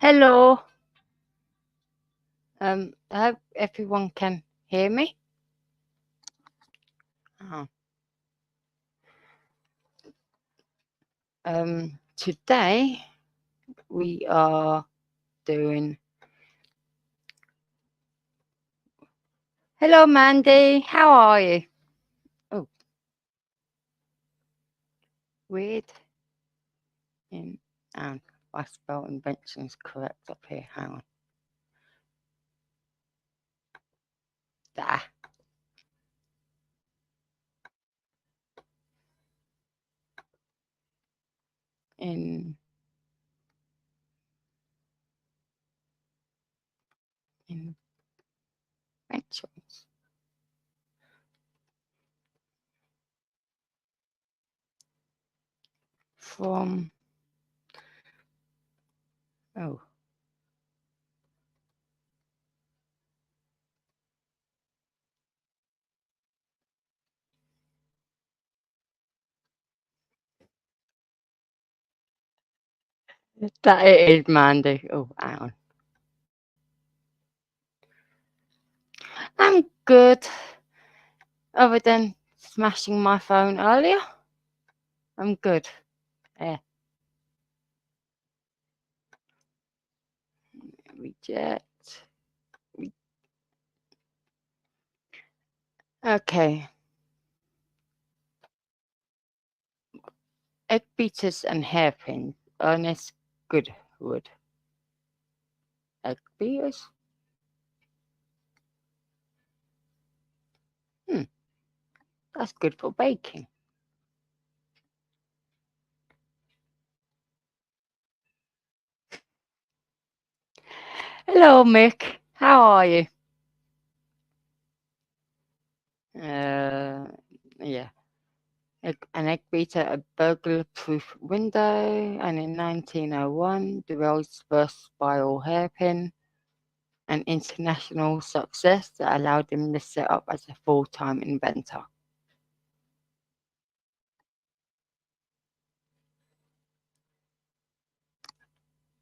Hello. I hope everyone can hear me. Oh. Today we are doing. Hello, Mandy. How are you? Oh, weird. I spelled inventions correct up here. Hang on. There. Inventions. From. Oh. That it is, Mandy. Oh, hang on. I'm good. Other than smashing my phone earlier, I'm good. Yeah. Reject. Okay. Egg beaters and hairpins. Ernest Goodwood. Egg beaters? That's good for baking. Hello, Mick. How are you? Yeah. An egg beater, a burglar-proof window, and in 1901, the world's first spiral hairpin, an international success that allowed him to set up as a full-time inventor.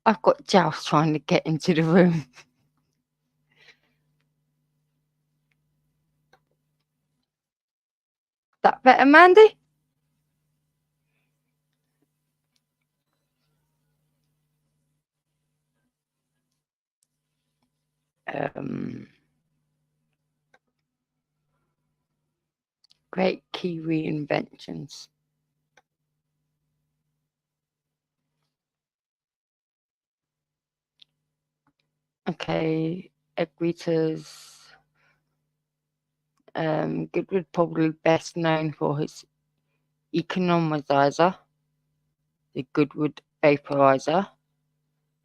I've got Joust trying to get into the room. That better, Mandy? Great Kiwi inventions. Okay, Equitas. Goodwood probably best known for his economizer, the Goodwood vaporizer,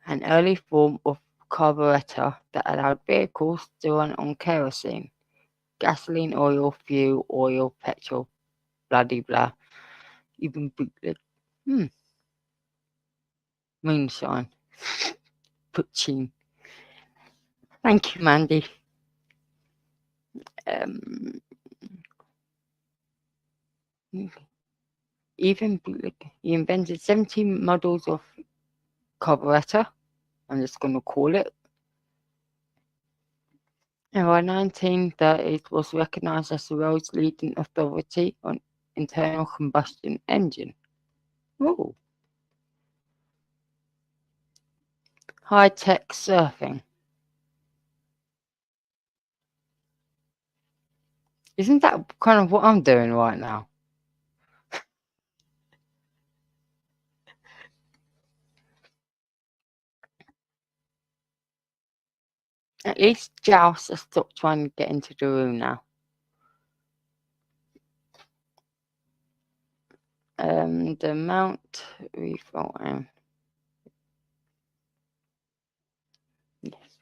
an early form of carburetor that allowed vehicles to run on kerosene, gasoline, oil, fuel, oil, petrol, bloody blah, even bootleg. Moonshine. Puccine. Thank you, Mandy. Even he invented 17 models of carburetor. I'm just going to call it. And by 1930, it was recognized as the world's leading authority on internal combustion engine. Ooh. High-tech surfing. Isn't that kind of what I'm doing right now? At least Joust has stopped trying to get into the room now. The Mount Refilling. Yes.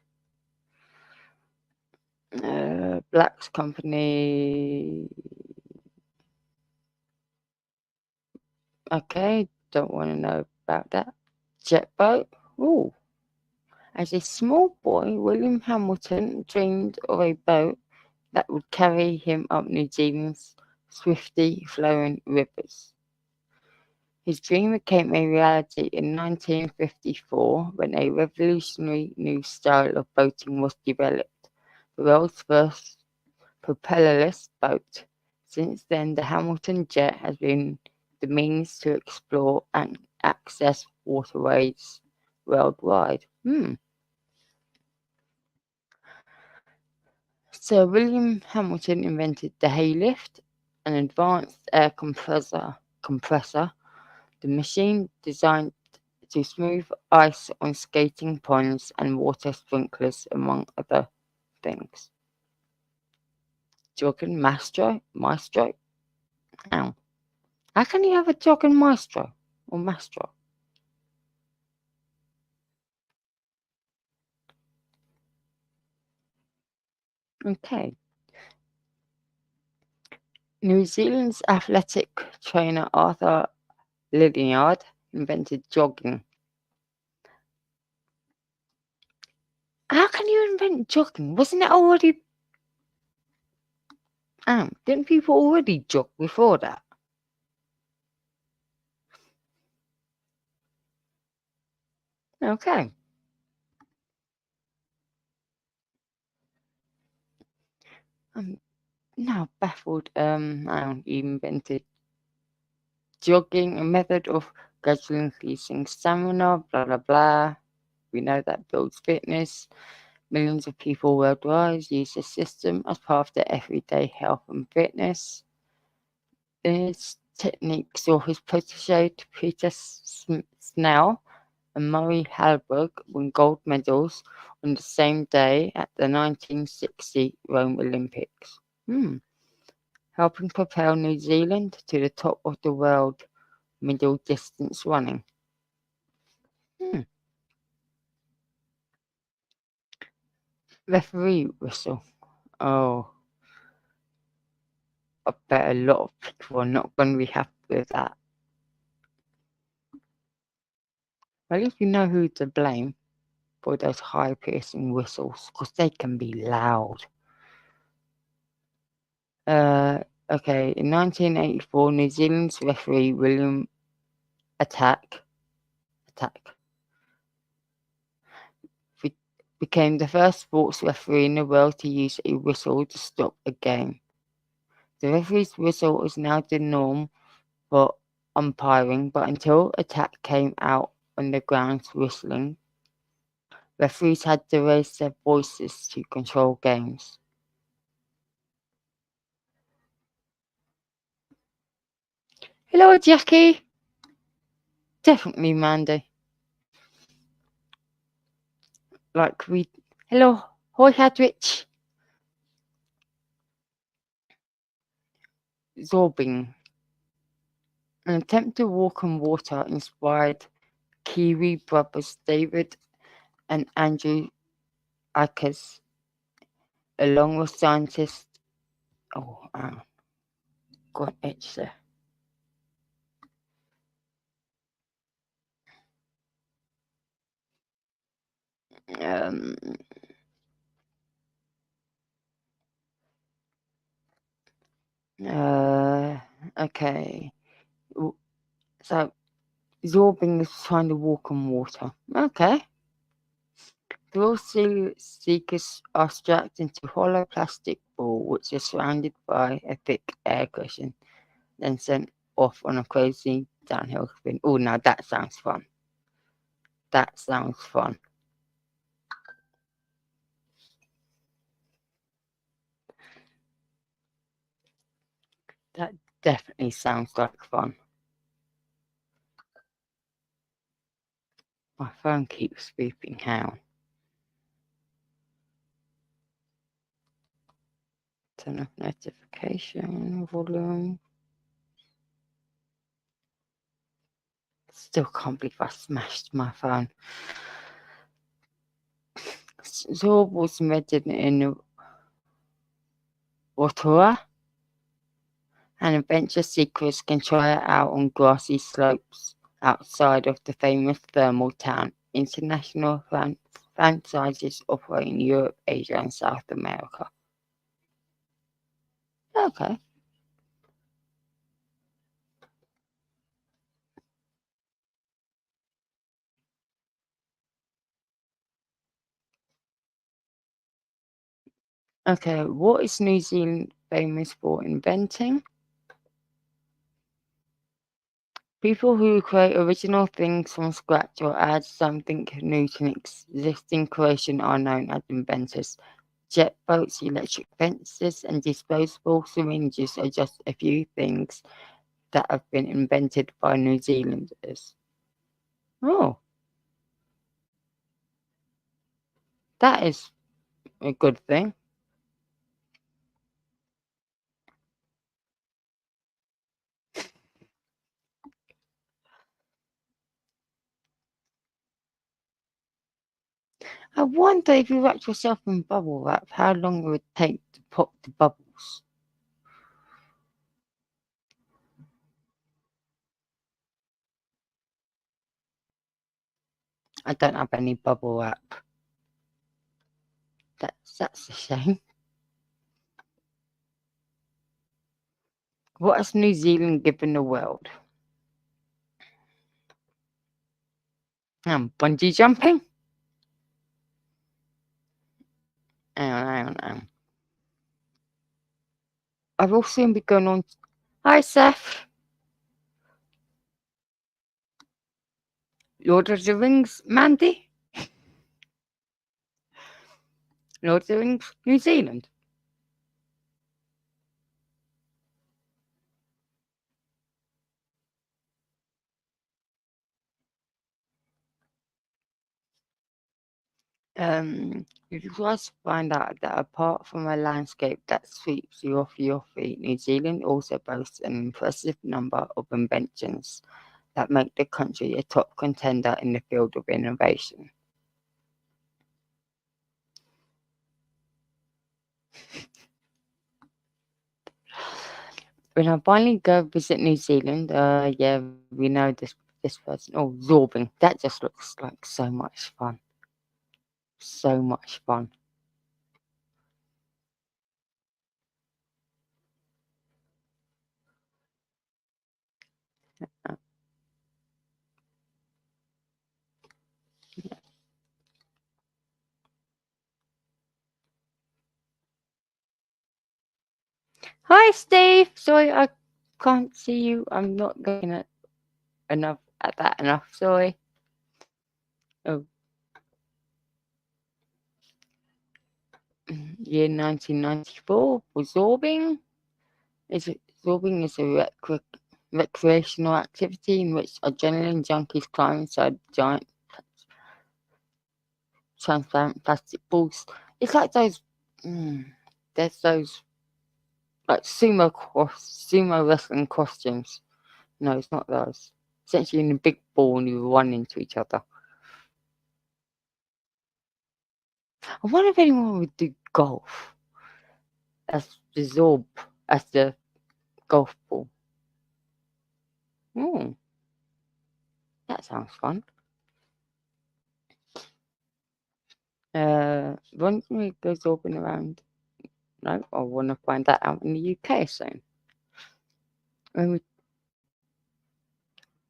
Black's company. Okay, don't want to know about that. Jet boat. Ooh. As a small boy, William Hamilton dreamed of a boat that would carry him up New Zealand's swiftly flowing rivers. His dream became a reality in 1954 when a revolutionary new style of boating was developed, the world's first propellerless boat. Since then, the Hamilton jet has been the means to explore and access waterways worldwide. Sir William Hamilton invented the hay lift, an advanced air compressor, the machine designed to smooth ice on skating ponds and water sprinklers, among other things. Jogging maestro. How can you have a jogging maestro or maestro? Okay. New Zealand's athletic trainer Arthur Lydiard invented jogging. How can you invent jogging? Wasn't it already? Didn't people already jog before that? Okay. I'm now baffled. He invented jogging, a method of gradually increasing stamina, blah blah blah. We know that builds fitness. Millions of people worldwide use this system as part of their everyday health and fitness. This technique saw his protege Peter Snell and Murray Halberg won gold medals on the same day at the 1960 Rome Olympics, helping propel New Zealand to the top of the world middle distance running. Referee whistle. Oh, I bet a lot of people are not going to be happy with that. Well, if you know who to blame for those high piercing whistles, because they can be loud. Okay, in 1984, New Zealand's referee William Attack became the first sports referee in the world to use a whistle to stop a game. The referee's whistle is now the norm for umpiring, but until Attack came out on the grounds whistling, referees had to raise their voices to control games. Hello, Jackie. Definitely Mandy. Hello, hoi Hadrich. Zorbing. An attempt to walk on water inspired Kiwi brothers David and Andrew Akers, along with scientists. Got an itch there. Okay. So, Zorbing is trying to walk on water. Okay. Thrill seekers are strapped into a hollow plastic ball which is surrounded by a thick air cushion, then sent off on a crazy downhill spin. Oh, now that sounds fun. That sounds fun. That definitely sounds like fun. My phone keeps beeping. How? Turn off notification volume. Still can't believe I smashed my phone. Zorb was invented in Rotorua, and adventure seekers can try it out on grassy slopes outside of the famous thermal town. International franchises operate in Europe, Asia, and South America. Okay. Okay, what is New Zealand famous for inventing? People who create original things from scratch or add something new to an existing creation are known as inventors. Jet boats, electric fences, and disposable syringes are just a few things that have been invented by New Zealanders. Oh, that is a good thing. I wonder if you wrapped yourself in bubble wrap, how long it would take to pop the bubbles. I don't have any bubble wrap. That's a shame. What has New Zealand given the world? Bungee jumping? Hang on, hang on. I've also been going on. Hi, Seth. Lord of the Rings, Mandy? Lord of the Rings, New Zealand. You just find out that apart from a landscape that sweeps you off your feet, New Zealand also boasts an impressive number of inventions that make the country a top contender in the field of innovation. When I finally go visit New Zealand, yeah, we know this person. Oh, Zorbing. That just looks like so much fun. So much fun. Uh, Hi, Steve. Sorry, I can't see you. I'm not looking at that enough. Sorry. Oh, year 1994 was zorbing. Zorbing is a recreational activity in which adrenaline junkies climb inside giant transparent plastic balls. It's like those. Mm, there's those like sumo wrestling costumes. No, it's not those. Essentially, in a big ball, and you run into each other. I wonder if anyone would do golf as the zorb, as the golf ball. Oh, that sounds fun. When we go zorbing around? No, I want to find that out in the UK soon. When we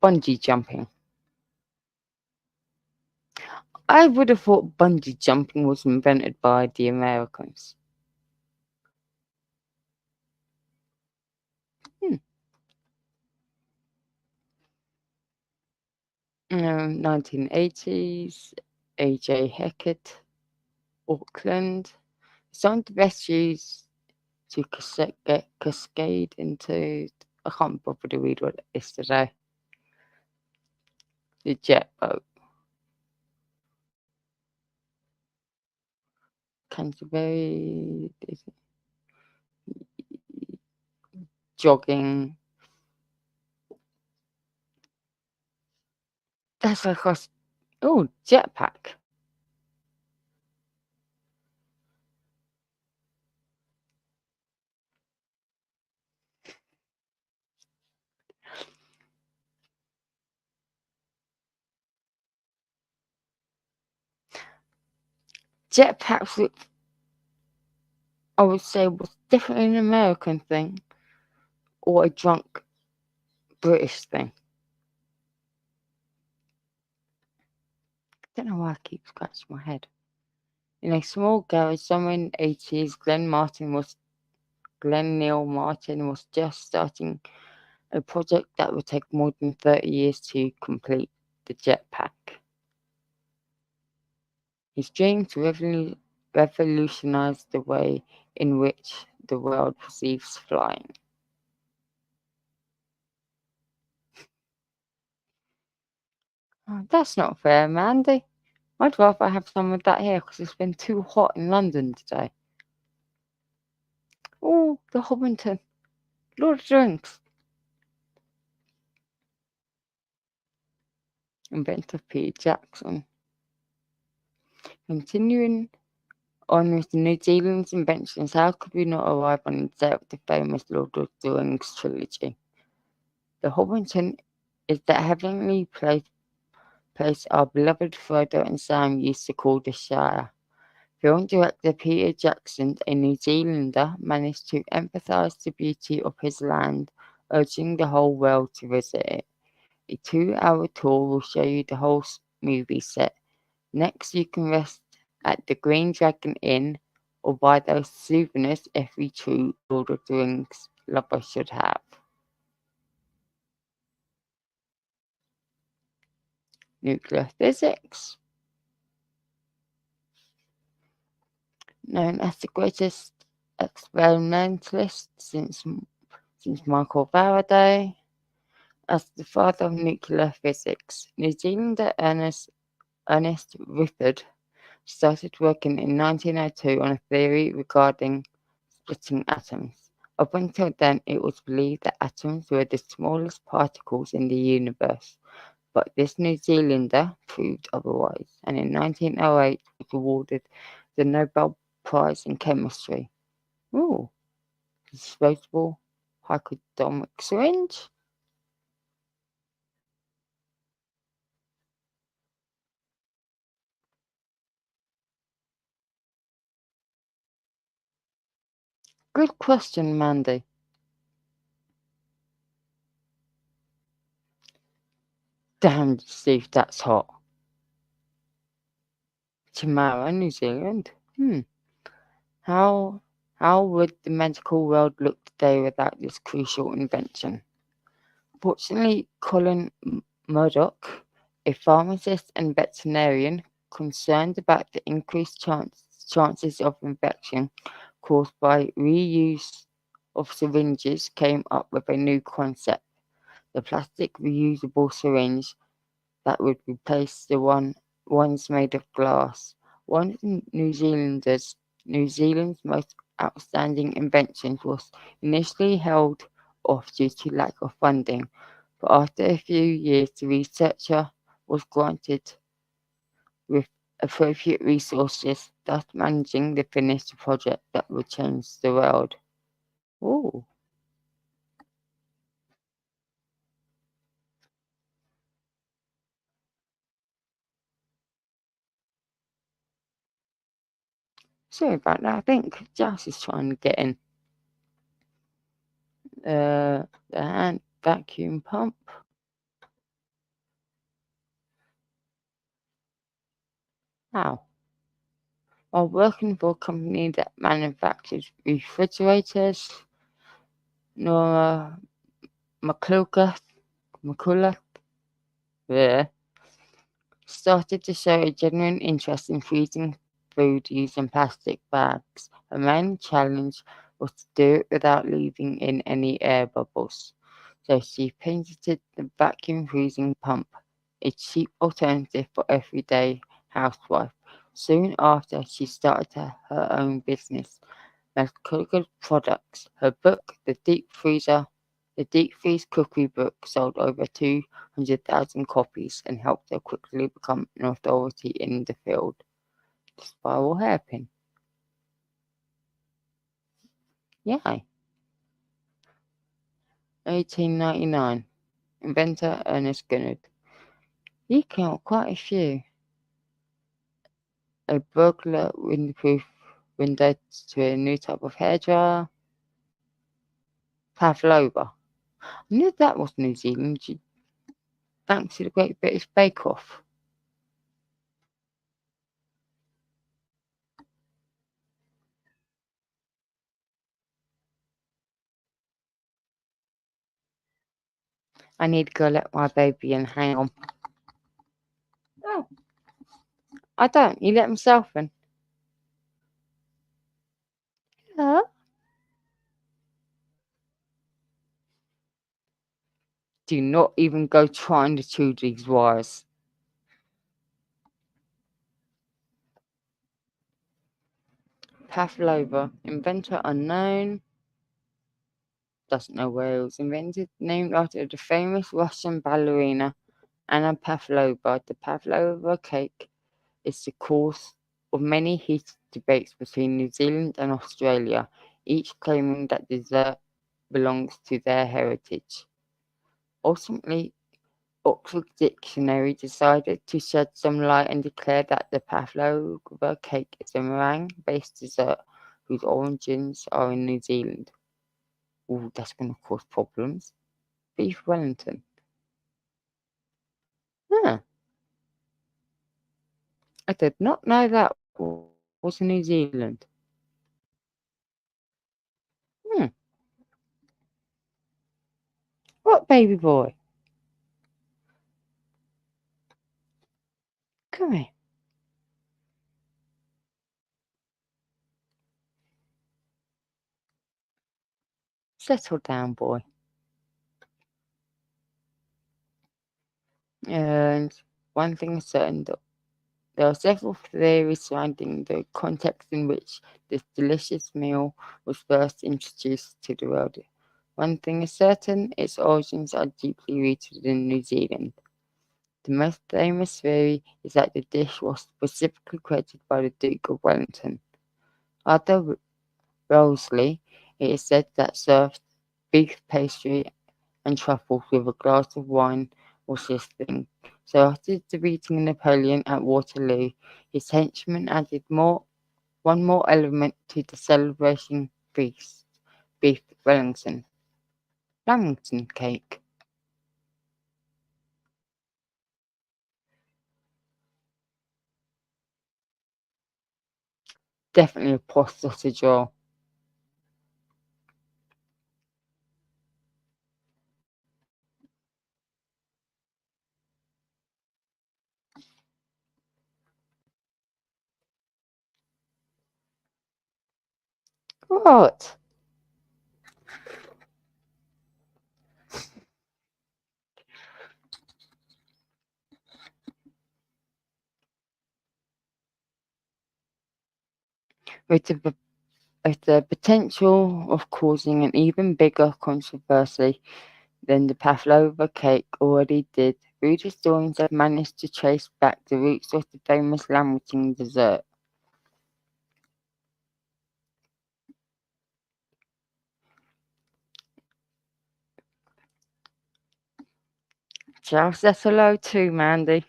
bungee jumping. I would have thought bungee jumping was invented by the Americans. Hmm. 1980s, A.J. Hackett, Auckland. Some of the best shoes to get cascade into. I can't bother to read what it is today. The jet boat. Canterbury. Jogging. That's like a. Oh, jetpack. Jetpacks, I would say, was definitely an American thing or a drunk British thing. I don't know why I keep scratching my head. In a small garage somewhere in the 80s, Glenn Neil Martin was just starting a project that would take more than 30 years to complete, the jetpack. His dream to revolutionize the way in which the world perceives flying. Oh, that's not fair, Mandy. I'd rather have some of that here because it's been too hot in London today. Oh, the Hobbiton. Lord of the Rings. Inventor Peter Jackson. Continuing on with New Zealand's inventions, how could we not arrive on the set of the famous Lord of the Rings trilogy? The Hobbiton is that heavenly place our beloved Frodo and Sam used to call the Shire. Film director Peter Jackson, a New Zealander, managed to emphasize the beauty of his land, urging the whole world to visit it. A 2-hour tour will show you the whole movie set. Next, you can rest at the Green Dragon Inn or buy those souvenirs every true Lord of the Rings lover should have. Nuclear physics. Known as the greatest experimentalist since Michael Faraday, as the father of nuclear physics, New Zealander Ernest Rutherford started working in 1902 on a theory regarding splitting atoms. Up until then, it was believed that atoms were the smallest particles in the universe, but this New Zealander proved otherwise, and in 1908 was awarded the Nobel Prize in Chemistry. Ooh, disposable hypodermic syringe? Good question, Mandy. Damn, Steve, that's hot. Tomorrow, New Zealand. How would the medical world look today without this crucial invention? Fortunately, Colin Murdoch, a pharmacist and veterinarian concerned about the increased chances of infection caused by reuse of syringes, came up with a new concept: the plastic reusable syringe that would replace the ones made of glass. One of New Zealand's most outstanding inventions was initially held off due to lack of funding, but after a few years the researcher was granted with appropriate resources, thus managing to finish the project that would change the world. Oh, sorry about that. I think Jas is trying to get in. The hand vacuum pump. How? While working for a company that manufactured refrigerators, Nora McCullough there started to show a genuine interest in freezing food using plastic bags. Her main challenge was to do it without leaving in any air bubbles. So she patented the vacuum freezing pump, a cheap alternative for everyday housewife. Soon after, she started her own business, McCullough Products. Her book, The Deep Freeze Cookery Book, sold over 200,000 copies and helped her quickly become an authority in the field. The spiral hairpin. Yay. 1899. Inventor Ernest Gunnard. He came up quite a few. A burglar windproof window to a new type of hairdryer. Pavlova. I knew that was New Zealand, thanks to the Great British Bake Off. I need to go let my baby in. Hang on. Oh, I don't. He let himself in. Hello? Do not even go trying to chew these wires. Pavlova, inventor unknown. Doesn't know where it was invented. Named after the famous Russian ballerina Anna Pavlova. The Pavlova cake is the cause of many heated debates between New Zealand and Australia, each claiming that dessert belongs to their heritage. Ultimately, Oxford Dictionary decided to shed some light and declare that the pavlova cake is a meringue-based dessert whose origins are in New Zealand. Ooh, that's going to cause problems. Beef Wellington. Huh, I did not know that was in New Zealand. Hmm, what baby boy? Come here. Settle down, boy. And one thing is certain, there are several theories surrounding the context in which this delicious meal was first introduced to the world. One thing is certain, its origins are deeply rooted in New Zealand. The most famous theory is that the dish was specifically created by the Duke of Wellington. Arthur Wellesley, it is said, that served beef pastry and truffles with a glass of wine was his thing. So after defeating Napoleon at Waterloo, his henchmen added one more element to the celebration feast: beef Wellington. Lamington cake. Definitely a post sausage roll. What? With the potential of causing an even bigger controversy than the pavlova cake already did, food historians have managed to trace back the roots of the famous lamington dessert. Shall I say hello too, Mandy?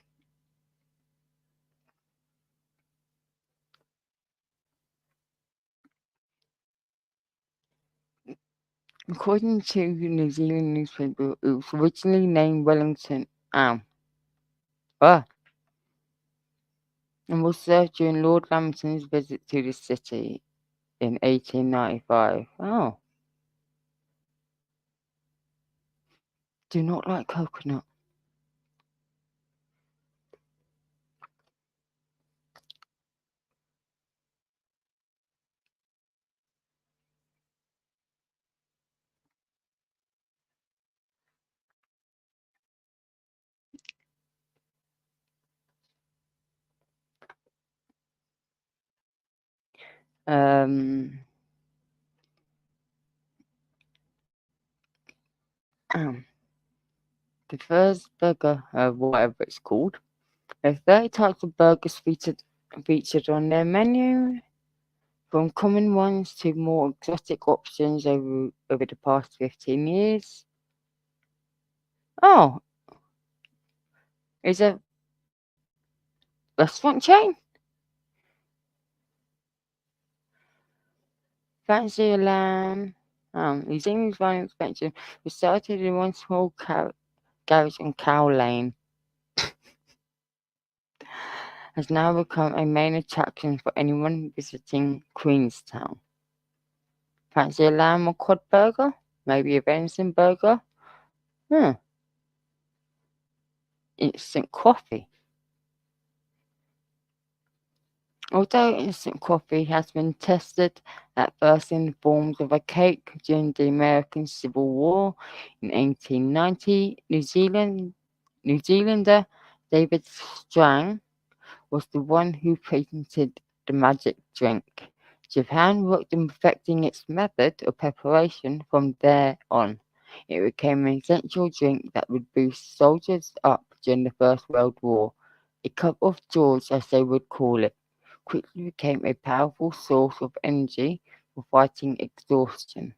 According to the New Zealand newspaper, it was originally named Wellington ah, and was served during Lord Lamington's visit to the city in 1895. Oh, do not like coconut. Um, um, the first burger, whatever it's called, there's 30 types of burgers featured on their menu, from common ones to more exotic options over the past 15 years. Oh, is a restaurant chain? Fancy a lamb. Museum's running expansion was started in one small garage in Cow Lane, has now become a main attraction for anyone visiting Queenstown. Fancy a lamb or cod burger? Maybe a venison burger? Hmm. instant coffee. Although instant coffee has been tested at first in the forms of a cake during the American Civil War in 1890, New Zealander David Strang was the one who patented the magic drink. Japan worked on perfecting its method of preparation from there on. It became an essential drink that would boost soldiers up during the First World War. A cup of George, as they would call it, quickly became a powerful source of energy for fighting exhaustion.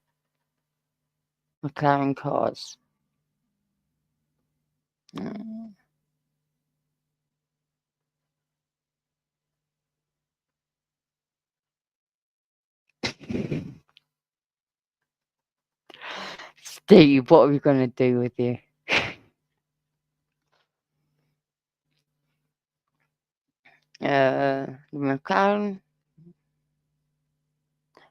McLaren cars. Mm. Steve, what are we going to do with you? The McLaren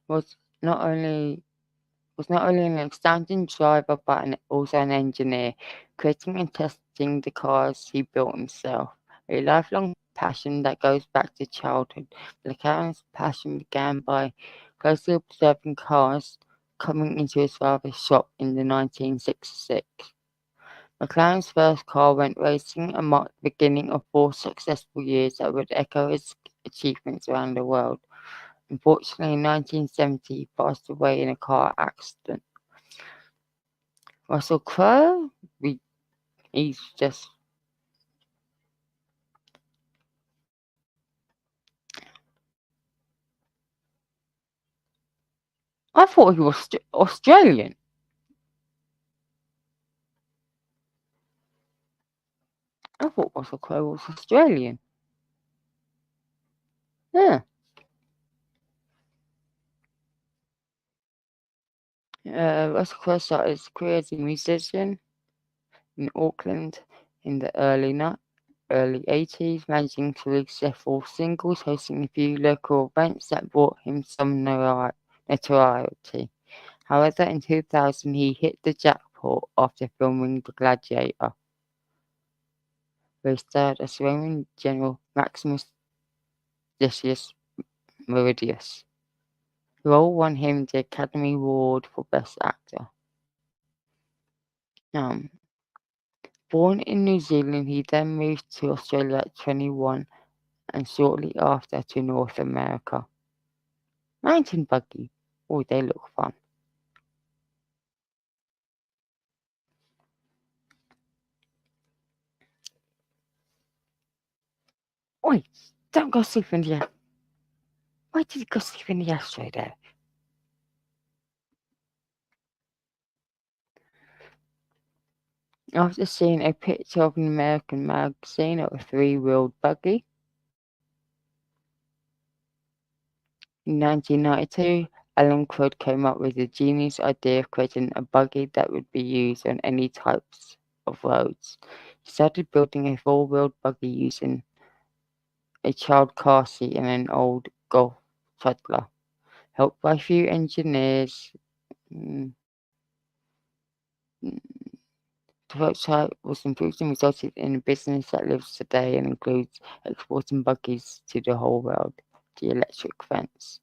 was not only an outstanding driver but also an engineer, creating and testing the cars he built himself. A lifelong passion that goes back to childhood. McLaren's passion began by closely observing cars coming into his father's shop in the 1966. McLaren's first car went racing and marked the beginning of 4 successful years that would echo his achievements around the world. Unfortunately, in 1970, he passed away in a car accident. Russell Crowe, he's just. I thought he was Australian. I thought Russell Crowe was Australian. Yeah. Russell Crowe started his career as a musician in Auckland in the early 80s, managing to release several singles, hosting a few local events that brought him some notoriety. However, in 2000, he hit the jackpot after filming The Gladiator, where he starred as Roman General Maximus Decius Meridius. The role won him the Academy Award for Best Actor. Um, Born in New Zealand, he then moved to Australia at 21 and shortly after to North America. Mountain buggy. Oh, they look fun. Oi, don't go sleep in the. Why did you go sleep in the ashtray there? After seeing a picture of an American magazine of a three-wheeled buggy in 1992, Alan Crud came up with the genius idea of creating a buggy that would be used on any types of roads. He started building a four-wheeled buggy using a child car seat and an old Golf toddler. Helped by a few engineers, mm, the prototype was improved and resulted in a business that lives today and includes exporting buggies to the whole world. The electric fence.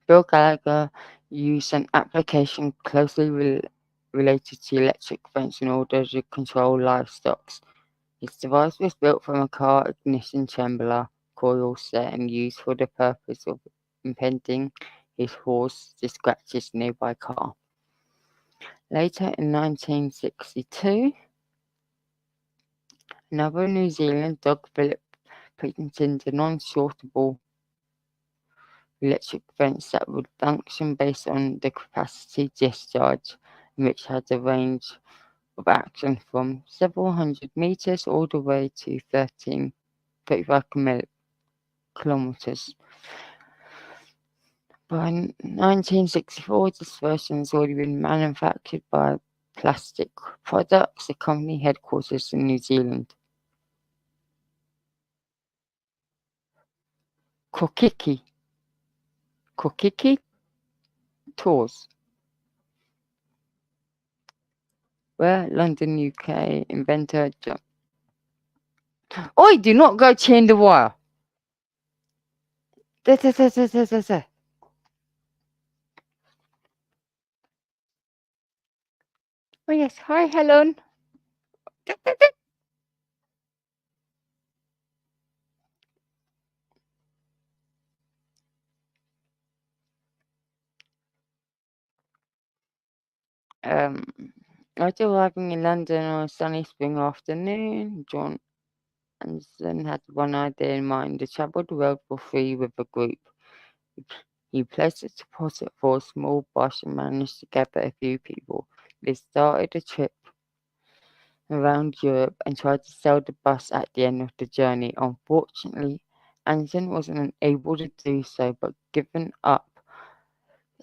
Bill Gallagher used an application closely related to electric fence in order to control livestock. His device was built from a car ignition chamber coil set and used for the purpose of impeding his horse to scratch his nearby car. Later in 1962, another New Zealand dog, Philip, patented a non-shortable electric fence that would function based on the capacity discharge, which had a range of action from several hundred meters all the way to 35 kilometers. By 1964, this version has already been manufactured by Plastic Products, a company headquartered in New Zealand. Kokiki. Kokiki tours. Where? London, UK. Inventor. Oi, do not go chain the wire. There. Oh yes, hi Helen. Um, after arriving in London on a sunny spring afternoon, John Anson had one idea in mind: to travel the world for free with a group. He placed a deposit for a small bus and managed to gather a few people. They started a trip around Europe and tried to sell the bus at the end of the journey. Unfortunately, Anson wasn't able to do so, but given up,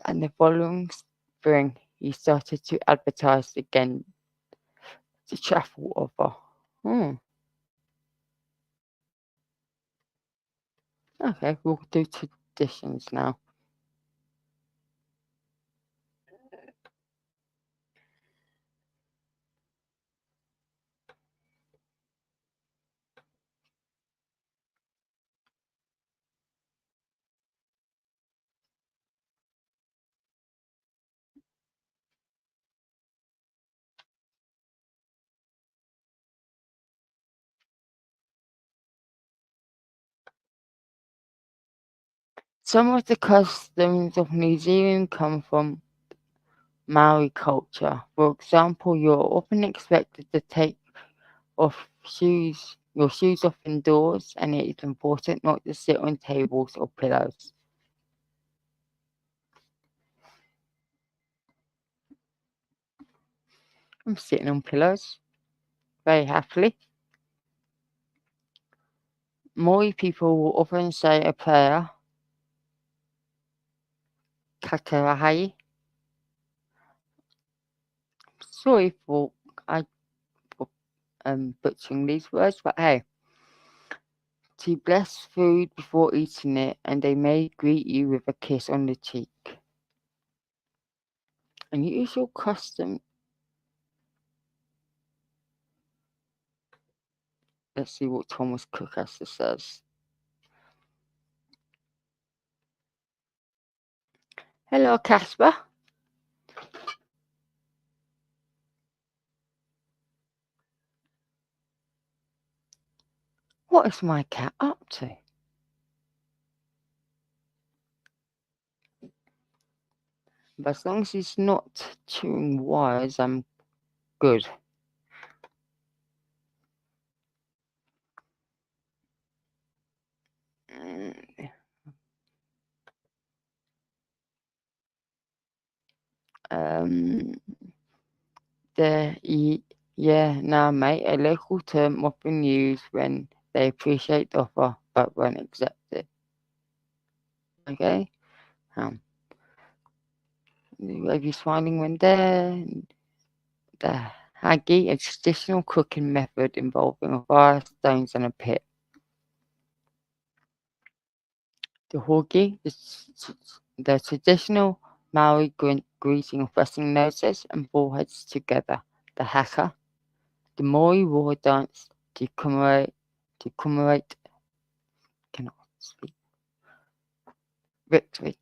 and the following spring he started to advertise again the travel offer. Okay, we'll do traditions now. Some of the customs of New Zealand come from Maori culture. For example, you're often expected to take your shoes off indoors, and it is important not to sit on tables or pillows. I'm sitting on pillows very happily. Maori people will often say a prayer, kakarahai. Sorry for I for butchering these words, but hey, to bless food before eating it, and they may greet you with a kiss on the cheek. Unusual custom. Let's see what Thomas Cook has to say. Hello, Casper. What is my cat up to? But as long as he's not chewing wires, I'm good. Um, yeah, mate, a local term often used when they appreciate the offer but won't accept it. Okay? Um, Maybe smiling when there. The hagi, a traditional cooking method involving a fire, stones, and a pit. The hoagie, the traditional Maori greeting of pressing noses and foreheads together. The haka, the Maori war dance to commemorate cannot speak, victory.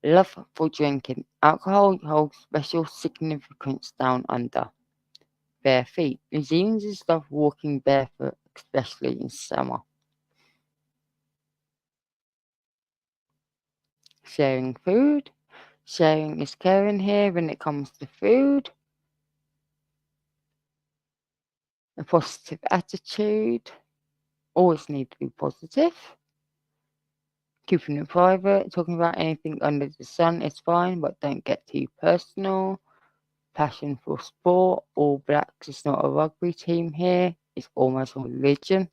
Love for drinking. Alcohol holds special significance down under. Bare feet. New Zealanders love walking barefoot, especially in summer. Sharing food. Sharing is caring here when it comes to food. A positive attitude. Always need to be positive. Keeping it private. Talking about anything under the sun is fine, but don't get too personal. Passion for sport. All Blacks is not a rugby team here. It's almost a religion.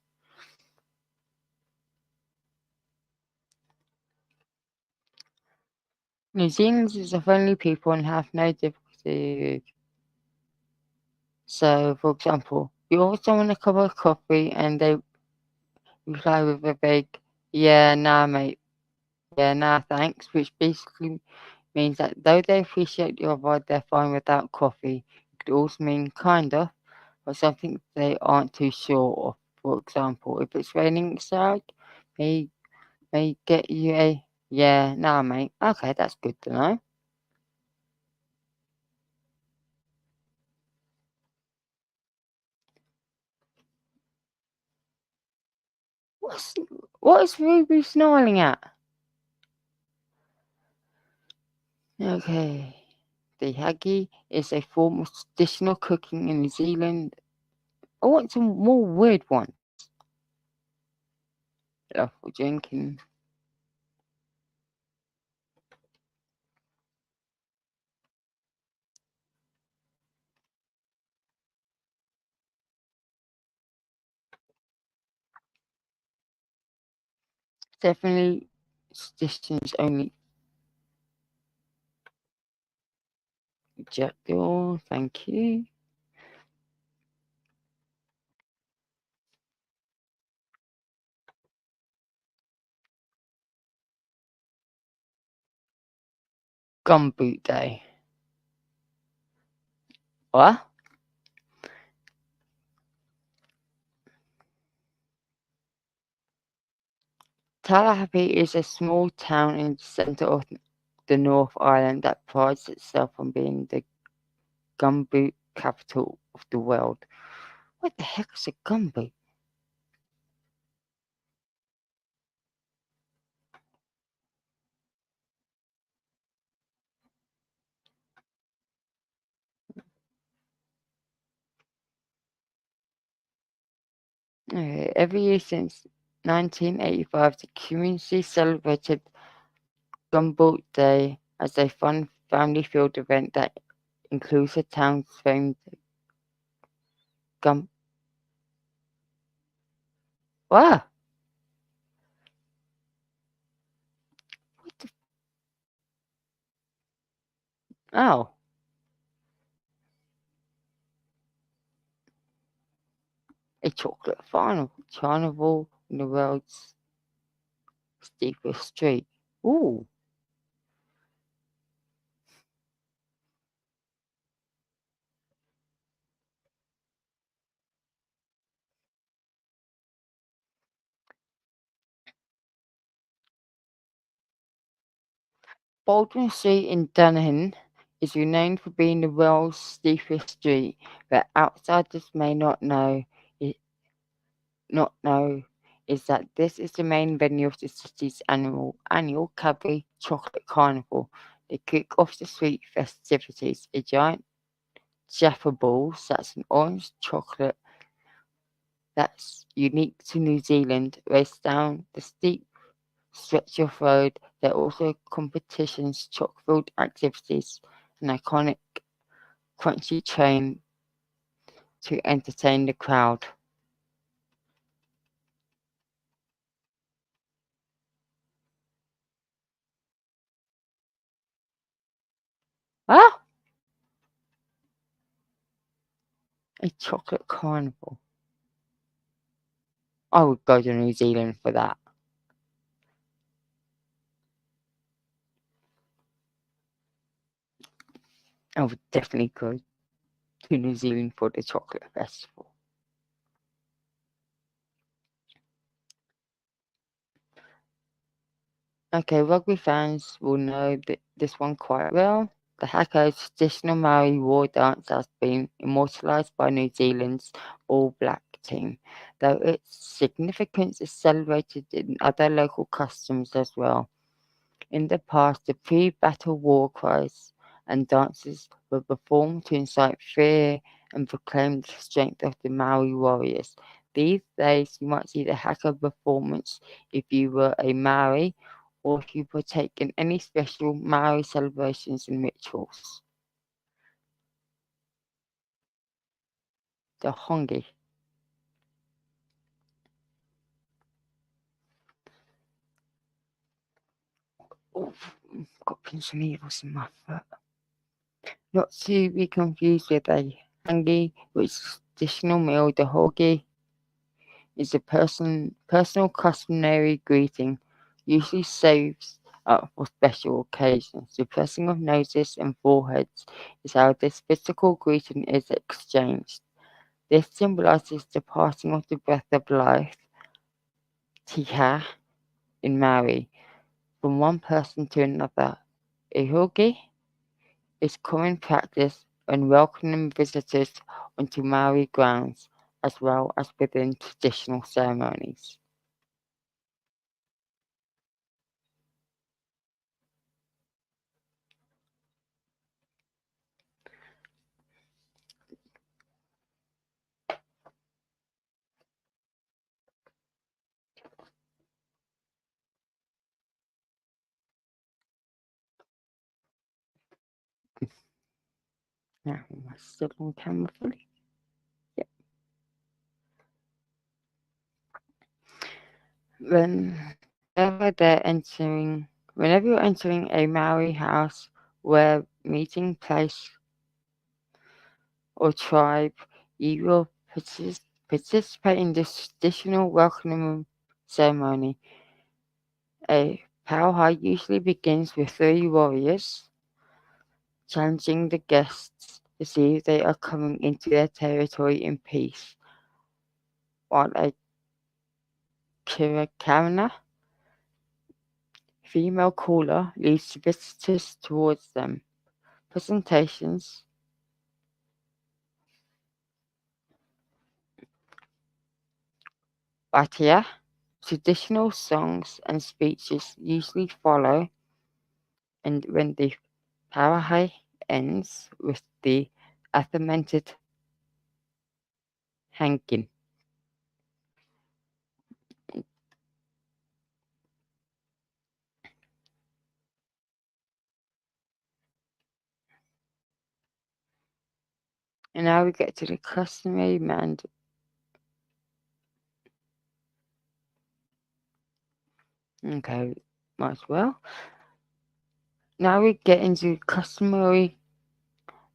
New Zealanders are friendly people and have no difficulty. So, for example, you offer someone a cup of coffee and they reply with a vague Yeah, nah, mate. Yeah, nah, thanks. Which basically means that though they appreciate your vibe, they're fine without coffee. It could also mean kind of, or something they aren't too sure of. For example, if it's raining outside, may may get you a yeah, nah, mate. Okay, that's good to know. What's what is Ruby smiling at? Okay. The haggis is a form of traditional cooking in New Zealand. I want some more weird ones. Love for drinking. Definitely traditions only. Jackdaw, thank you. Gumboot Day. What? Tallahassee is a small town in the centre of the North Island that prides itself on being the gumboot capital of the world. What the heck is a gumboot? Every year since 1985, the community celebrated Gumboot Day as a fun family-filled event that includes the town's famed gum. Wow! What the? Oh, a chocolate carnival in the world's steepest street. Ooh! Baldwin Street in Dunedin is renowned for being the world's steepest street, but outsiders may not know is that this is the main venue of the city's annual Cadbury Chocolate Carnival. They kick off the street festivities. A giant Jaffa ball, that's an orange chocolate that's unique to New Zealand, race down the steep stretch of road. There are also competitions, chocolate activities, an iconic crunchy train to entertain the crowd. Ah, a chocolate carnival. I would go to New Zealand for that. I would definitely go to New Zealand for the chocolate festival. Okay, rugby fans will know this one quite well. The Haka's traditional Maori war dance has been immortalised by New Zealand's All Black team, though its significance is celebrated in other local customs as well. In the past, the pre-battle war cries and dances were performed to incite fear and proclaim the strength of the Maori warriors. These days, you might see the haka performance if you were a Maori or if you partake in any special Maori celebrations and rituals. The hongi. Oh, got pins and needles in my foot. Not to be confused with a hangi, which is a traditional meal. The hongi is a personal customary greeting, usually saved up for special occasions. The pressing of noses and foreheads is how this physical greeting is exchanged. This symbolizes the passing of the breath of life, tiha, in Maori, from one person to another. Ihoki is common practice when welcoming visitors onto Maori grounds, as well as within traditional ceremonies. Now, am I still on camera fully? Yep. Whenever you're entering a Maori house where meeting place or tribe, you will participate in this traditional welcoming ceremony. A pauhai usually begins with 3 warriors challenging the guests to see if they are coming into their territory in peace, while a Kirakarana female caller leads visitors towards them. Presentations Batia, traditional songs and speeches usually follow, and when the Parahai ends with the augmented hangin. And now we get to the customary mand. Okay, might as well. Now we get into customary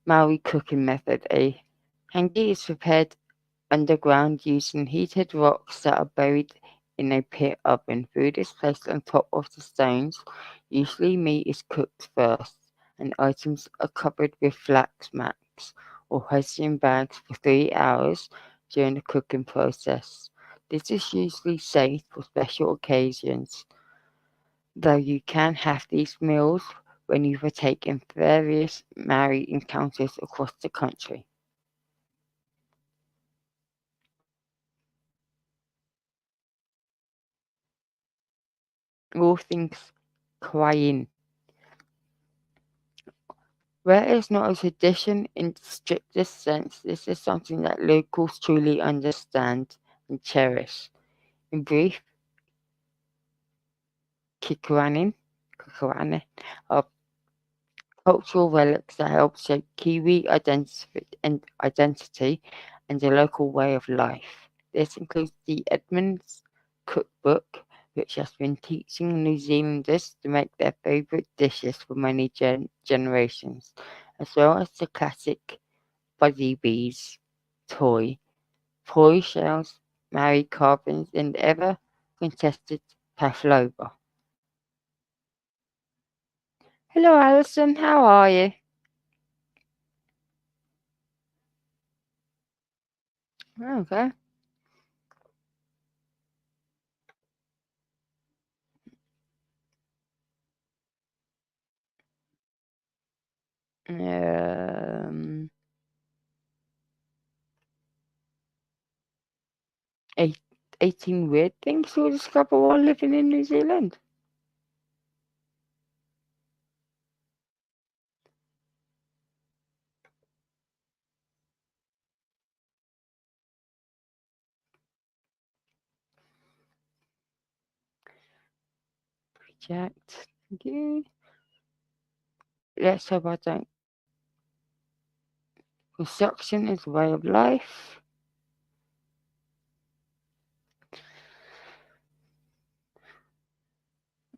Maori cooking method. A hangi is prepared underground using heated rocks that are buried in a pit oven. Food is placed on top of the stones. Usually meat is cooked first, and items are covered with flax mats or hessian bags for 3 hours during the cooking process. This is usually saved for special occasions, though you can have these meals when you partake in various Maori encounters across the country. All things Kauaian. Where it's not a tradition in the strictest sense, this is something that locals truly understand and cherish. In brief, kikuanin are cultural relics that help shape Kiwi identity and the local way of life. This includes the Edmonds Cookbook, which has been teaching New Zealanders to make their favourite dishes for many generations, as well as the classic Fuzzy Bees toy, toy shells, Maori carvings, and ever contested pavlova. Hello, Alison. How are you? Okay. 8, 18 weird things you'll discover while living in New Zealand. Reject. Thank you. Let's hope I don't. Construction is a way of life.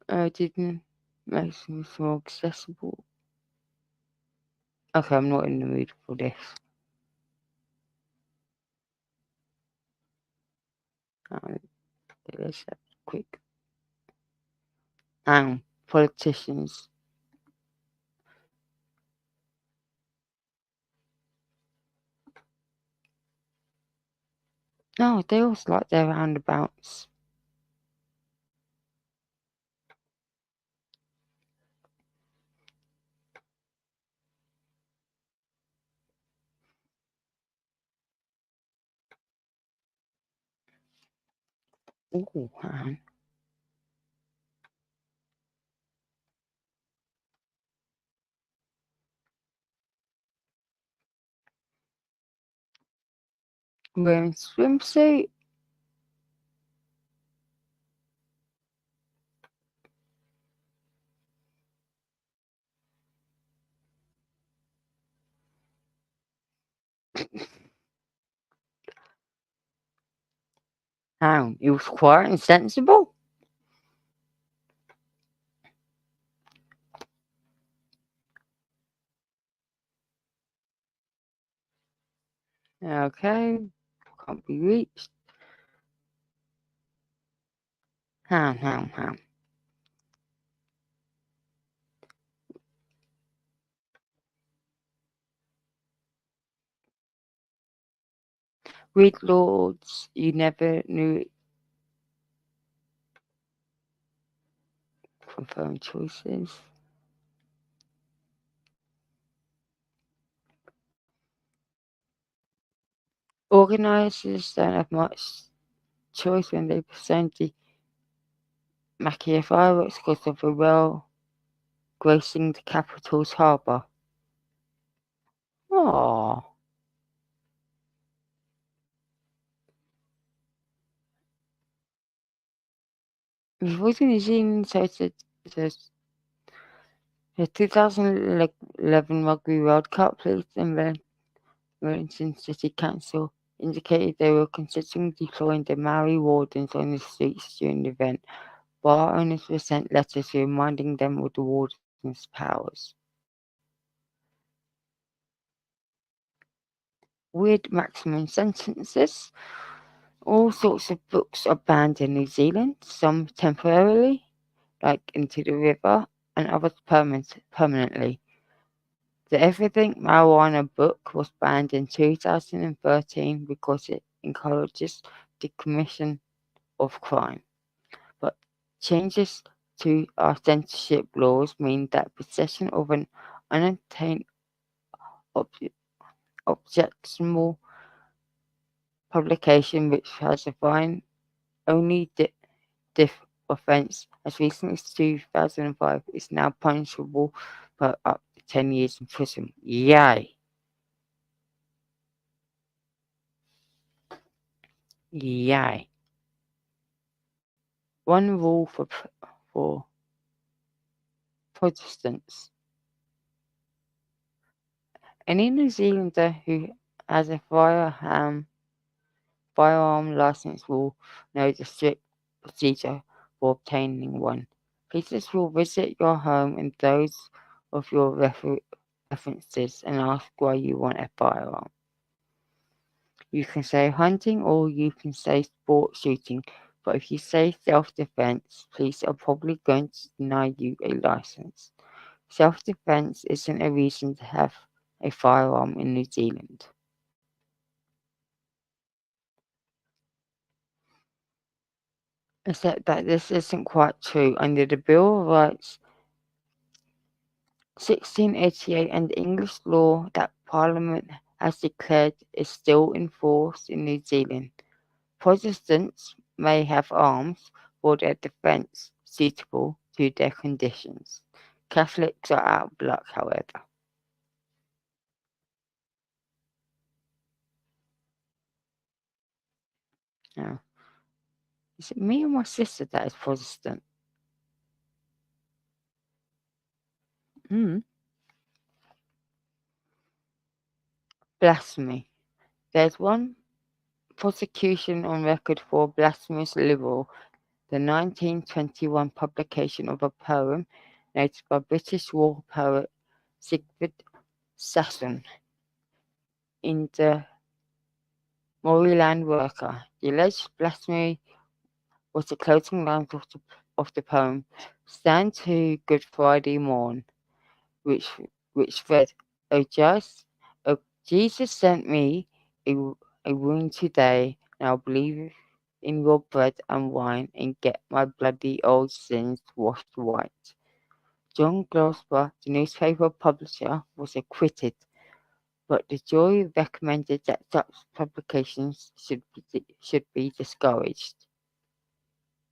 I didn't make things more accessible. Okay, I'm not in the mood for this. Uh, let's have a quick. Politicians. No, they always like their roundabouts. Ooh, wearing swimsuit. It was quiet and sensible. Okay, can't be reached. Ham. Read Lords, you never knew confirmed choices. Organisers don't have much choice when they present the Makia fireworks because of the well gracing the capital's harbour. Aww. Before the New Zealand hosted the 2011 Rugby World Cup, Police and Inventions City Council indicated they were considering deploying the Maori wardens on the streets during the event. Bar owners were sent letters reminding them of the wardens' powers. Weird maximum sentences. All sorts of books are banned in New Zealand, some temporarily, like Into the River, and others permanently. The Everything Marijuana book was banned in 2013 because it encourages the commission of crime. But changes to our censorship laws mean that possession of an unattained objectionable publication which has a fine only diff offence as recently as 2005 is now punishable by up to 10 years in prison. Yay! Yay! One rule for Protestants. Any New Zealander who has a firearm license will know the strict procedure for obtaining one. Police will visit your home and those of your references and ask why you want a firearm. You can say hunting or you can say sport shooting, but if you say self-defense, police are probably going to deny you a license. Self-defense isn't a reason to have a firearm in New Zealand. Except that this isn't quite true. Under the Bill of Rights 1688 and English law that Parliament has declared is still in force in New Zealand, Protestants may have arms for their defence suitable to their conditions. Catholics are out of luck, however. Now, is it me or my sister that is Protestant? Blasphemy. There's one prosecution on record for blasphemous libel, the 1921 publication of a poem noted by British war poet Sigurd Sassoon in the Maryland worker. The alleged blasphemy was the closing lines of the poem Stand to Good Friday Morn, which which read, O Jesus sent me a, a wound today, now believe in your bread and wine and get my bloody old sins washed white. John Gloucester, the newspaper publisher, was acquitted, but the jury recommended that such publications should be discouraged.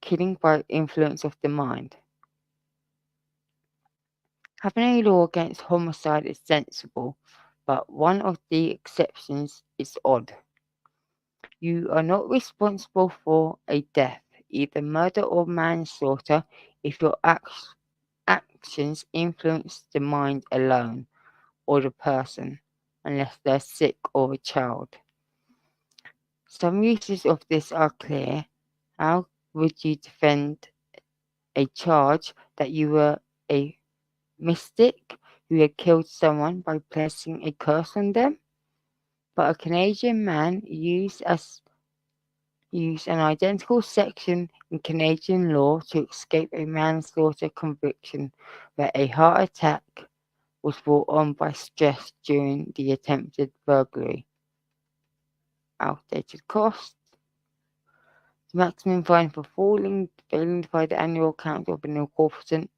Killing by influence of the mind. Having a law against homicide is sensible, but one of the exceptions is odd. You are not responsible for a death, either murder or manslaughter, if your actions influence the mind alone or the person, unless they're sick or a child. Some uses of this are clear. How would you defend a charge that you were a mystic who had killed someone by placing a curse on them? But a Canadian man used an identical section in Canadian law to escape a manslaughter conviction where a heart attack was brought on by stress during the attempted burglary. Outdated cost. The maximum fine for failing to pay the annual account of an incorporated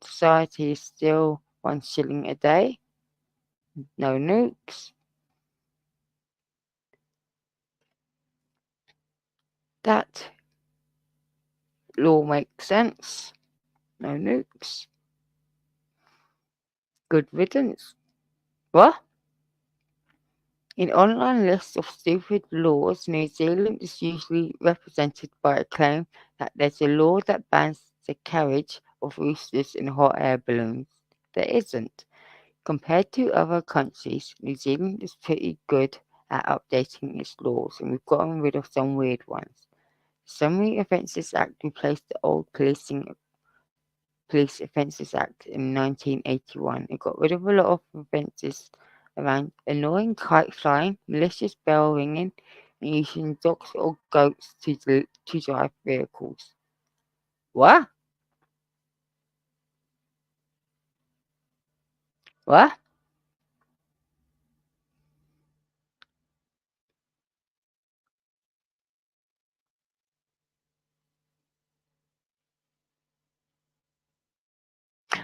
society is still 1 shilling a day. No nukes. That law makes sense. No nukes. Good riddance. What? In online lists of stupid laws, New Zealand is usually represented by a claim that there's a law that bans the carriage of roosters in hot air balloons. There isn't. Compared to other countries, New Zealand is pretty good at updating its laws, and we've gotten rid of some weird ones. The Summary Offences Act replaced the old Police Offences Act in 1981. It got rid of a lot of offences around annoying kite flying, malicious bell ringing, and using dogs or goats to drive vehicles. What? What?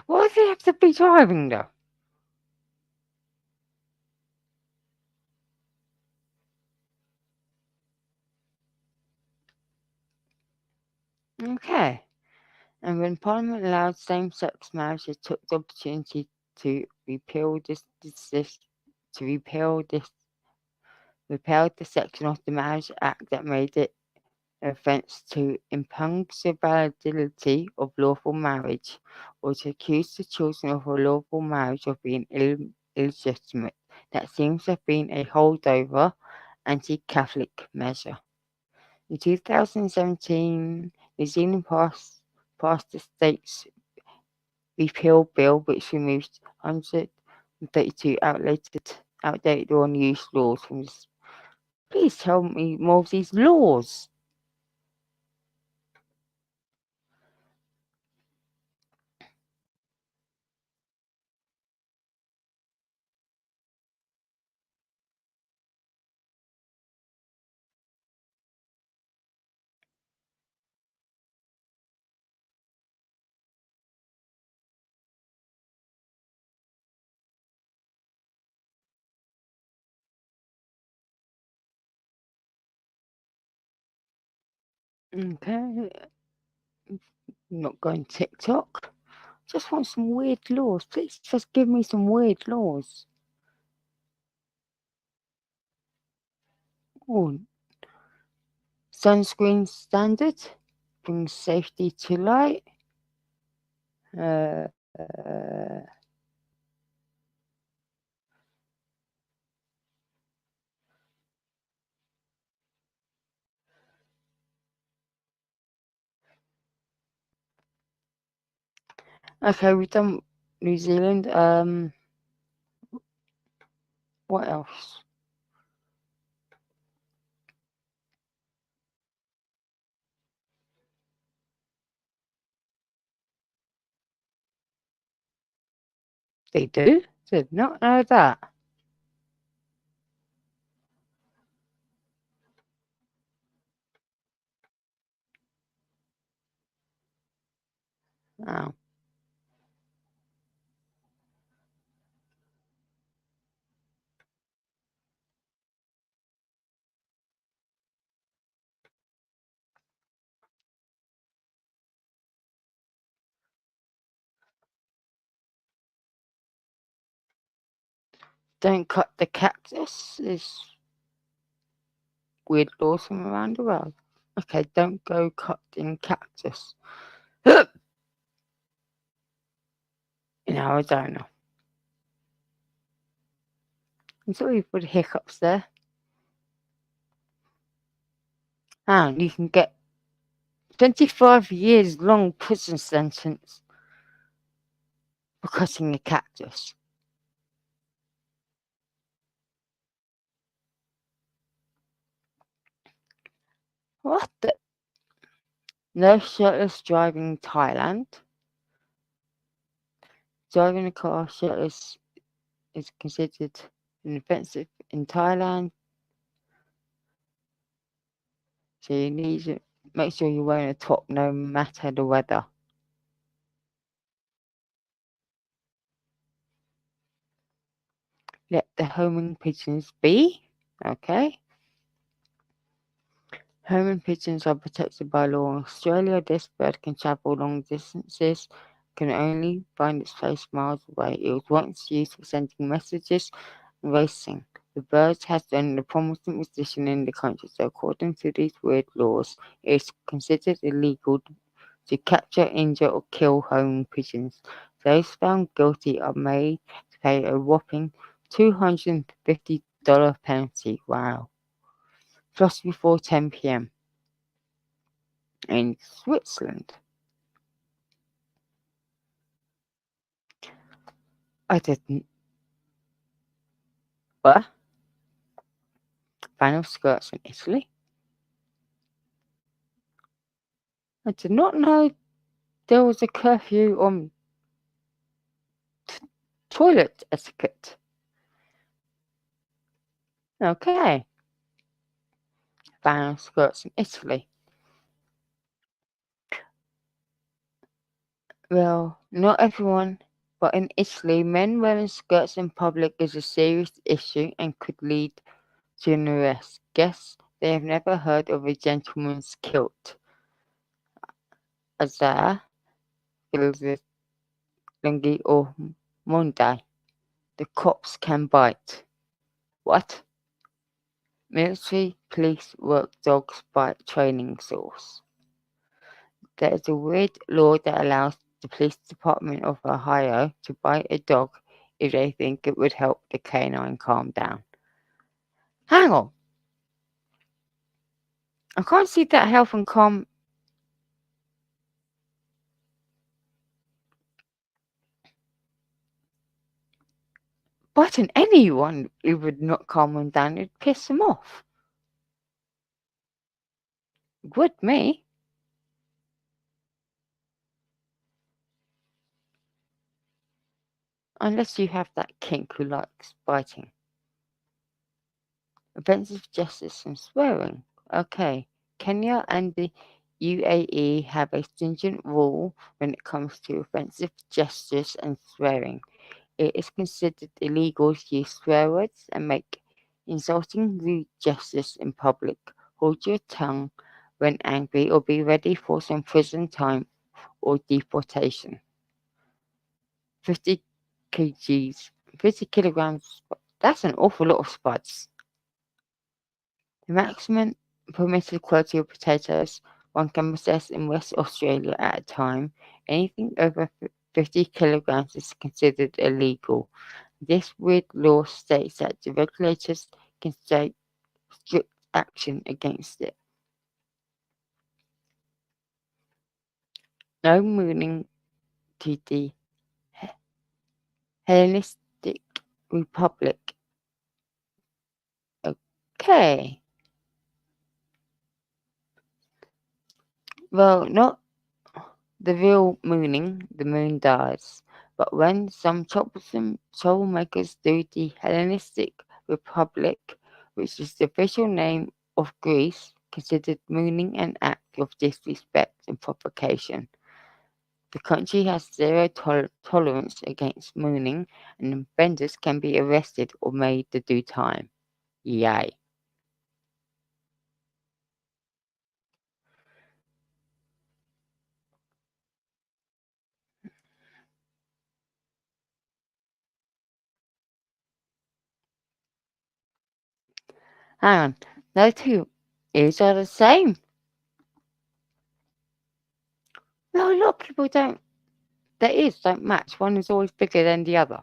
Why do they have to be driving though? Okay. And when Parliament allowed same-sex marriage, it took the opportunity to repeal repealed the section of the Marriage Act that made it an offence to impugn the validity of lawful marriage, or to accuse the children of a lawful marriage of being illegitimate. That seems to have been a holdover anti-Catholic measure. In 2017, New Zealand passed the state's repeal bill, which removes 132 outdated or unused laws from this. Please tell me more of these laws. Okay, not going TikTok. Just want some weird laws. Please just give me some weird laws. Oh, sunscreen standard brings safety to light. Uh, uh, okay, we've done New Zealand. What else? They do? Did not know that. Oh. Don't cut the cactus is weird laws from around the world. Okay, don't go cutting cactus in Arizona. I'm sorry for the hiccups there. And you can get 25 years long prison sentence for cutting a cactus. What the? No shirtless driving Thailand. Driving a car shirtless is considered an offensive in Thailand. So you need to make sure you're wearing a top no matter the weather. Let the homing pigeons be. Okay. Homing pigeons are protected by law in Australia. This bird can travel long distances, can only find its place miles away. It was once used for sending messages and racing. The bird has been a prominent position in the country, so according to these weird laws, it is considered illegal to capture, injure, or kill homing pigeons. Those found guilty are made to pay a whopping $250 penalty. Wow. Just before 10 p.m. in Switzerland. I didn't. What? Fan of skirts in Italy? I did not know there was a curfew on toilet etiquette. Okay. Fan of skirts in Italy. Well, not everyone, but in Italy, men wearing skirts in public is a serious issue and could lead to an arrest. Guess they have never heard of a gentleman's kilt. Azar, lungi, or Monday. The cops can bite. What? Military police work dogs by training source. There is a weird law that allows the police department of Ohio to bite a dog if they think it would help the canine calm down. Hang on. I can't see that help and calm. Biting anyone, it would not calm them down. It'd piss them off. It would me. Unless you have that kink who likes biting. Offensive justice and swearing. Okay. Kenya and the UAE have a stringent rule when it comes to offensive gestures and swearing. It is considered illegal to use swear words and make insulting rude gestures in public. Hold your tongue when angry or be ready for some prison time or deportation. 50 kgs, 50 kilograms, that's an awful lot of spuds. The maximum permitted quality of potatoes one can possess in West Australia at a time, anything over 50 kilograms is considered illegal. This weird law states that the regulators can take strict action against it. No mooning to the Hellenistic Republic. Okay. Well, not the real mooning, the moon dies, But when some troublesome troublemakers do the Hellenistic Republic, which is the official name of Greece, considered mooning an act of disrespect and provocation. The country has zero tolerance against mooning, and offenders can be arrested or made to do time. Yay. Hang on, no two ears are the same. No, a lot of people don't. Their ears don't match. One is always bigger than the other,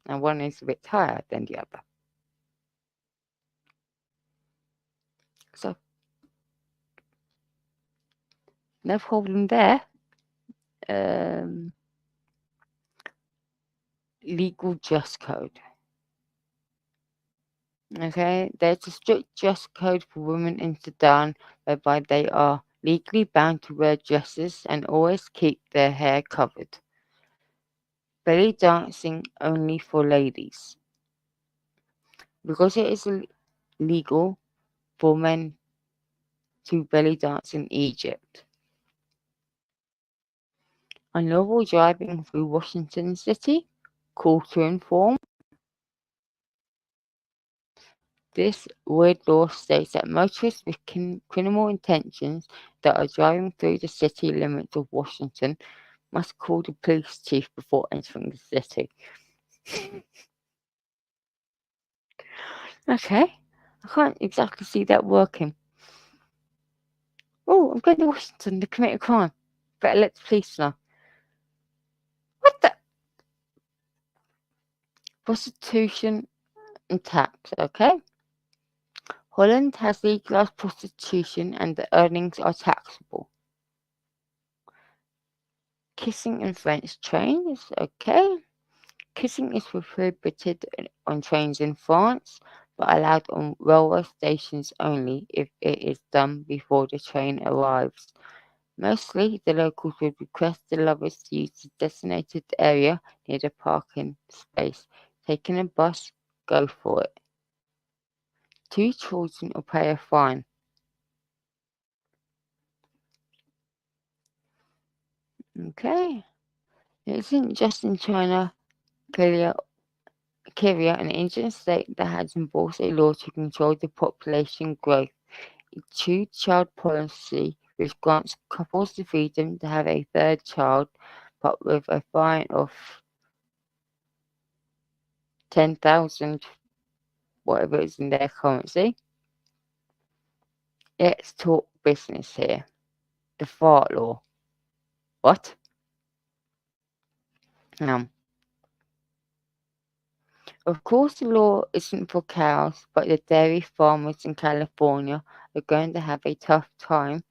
and one is a bit higher than the other. So, no problem there. Um, Legal dress code. Okay, there's a strict dress code for women in Sudan whereby they are legally bound to wear dresses and always keep their hair covered. Belly dancing only for ladies. Because it is legal for men to belly dance in Egypt. Unlawful driving through Washington City. Call to inform. This weird law states that motorists with criminal intentions that are driving through the city limits of Washington must call the police chief before entering the city. Okay, I can't exactly see that working. Oh, I'm going to Washington to commit a crime. Better let the police know. What the? Prostitution and tax, okay? Holland has legalized prostitution and the earnings are taxable. Kissing in French trains, okay? Kissing is prohibited on trains in France, but allowed on railway stations only if it is done before the train arrives. Mostly, the locals would request the lovers to use the designated area near the parking space. Taking a bus, go for it. 2 children or pay a fine. Okay. It isn't just in China, Korea, an Indian state that has enforced a law to control the population growth. A two-child policy which grants couples the freedom to have a third child, but with a fine of 10,000, whatever is in their currency. Let's talk business here. The fart law. What? Um, of course, the law isn't for cows, but the dairy farmers in California are going to have a tough time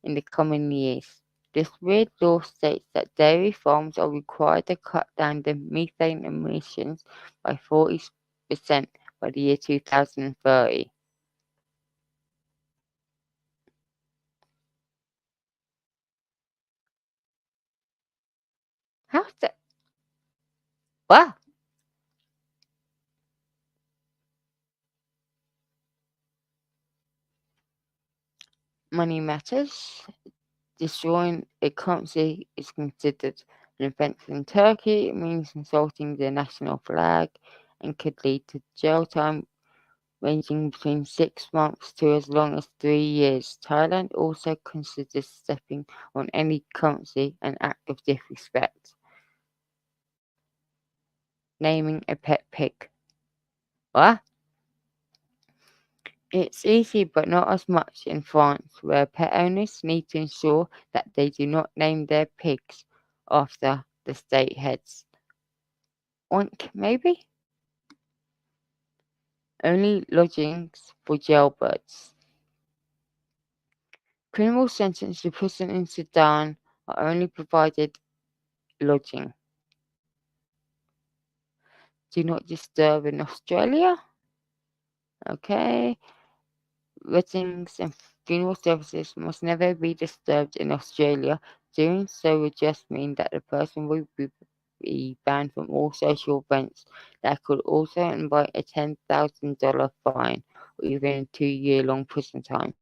in the coming years. This weird law states that dairy farms are required to cut down the methane emissions by 40% by the year 2030. How's that? Wow, money matters. Destroying a currency is considered an offence in Turkey. It means insulting the national flag and could lead to jail time ranging between 6 months to as long as 3 years. Thailand also considers stepping on any currency an act of disrespect. Naming a pet pig. What? It's easy but not as much in France, where pet owners need to ensure that they do not name their pigs after the state heads. Oink, maybe? Only lodgings for jailbirds. Criminals sentenced to prison in Sudan are only provided lodging. Do not disturb in Australia. Okay. Weddings and funeral services must never be disturbed in Australia. Doing so would just mean that the person will be be banned from all social events. That could also invite a $10,000 fine or even a 2-year-long prison time.